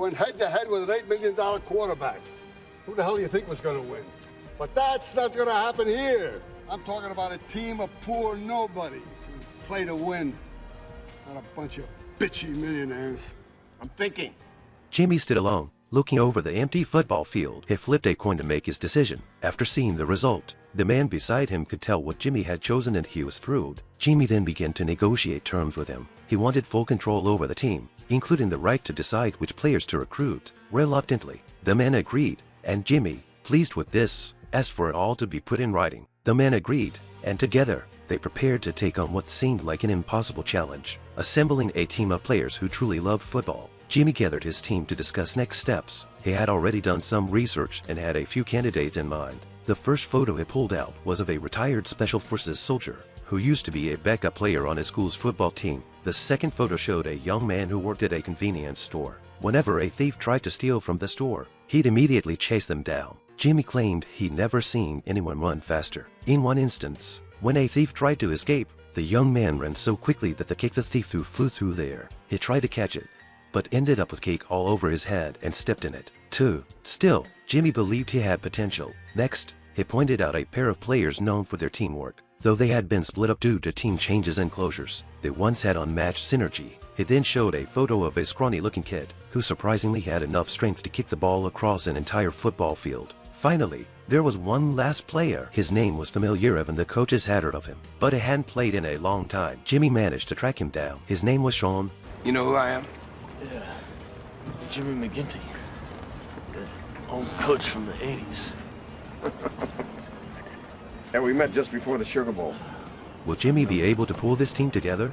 went head-to-head with an $8 million quarterback. Who the hell do you think was going to win? But that's not going to happen here. I'm talking about a team of poor nobodies who play to win, not a bunch of bitchy millionaires. I'm thinking. Jimmy stood alone, looking over the empty football field. He flipped a coin to make his decision. After seeing the result, the man beside him could tell what Jimmy had chosen and he was thrilled. Jimmy then began to negotiate terms with him. He wanted full control over the team, including the right to decide which players to recruit. Reluctantly, the man agreed, and Jimmy, pleased with this, asked for it all to be put in writing. The man agreed, and together, they prepared to take on what seemed like an impossible challenge. Assembling a team of players who truly loved football, Jimmy gathered his team to discuss next steps. He had already done some research and had a few candidates in mind. The first photo he pulled out was of a retired Special Forces soldier who used to be a backup player on his school's football team. The second photo showed a young man who worked at a convenience store. Whenever a thief tried to steal from the store, he'd immediately chase them down. Jimmy claimed he'd never seen anyone run faster. In one instance, when a thief tried to escape, the young man ran so quickly that the cake the thief threw flew through the air. He tried to catch it, but ended up with cake all over his head and stepped in it, too. Still, Jimmy believed he had potential. Next, he pointed out a pair of players known for their teamwork. Though they had been split up due to team changes and closures, they once had unmatched synergy. He then showed a photo of a scrawny-looking kid who surprisingly had enough strength to kick the ball across an entire football field. Finally, there was one last player. His name was familiar and the coaches had heard of him, but he hadn't played in a long time. Jimmy managed to track him down. His name was Sean. You know who I am? Yeah, Jimmy McGinty, the home coach from the 80s. And we met just before the Sugar Bowl. Will Jimmy be able to pull this team together?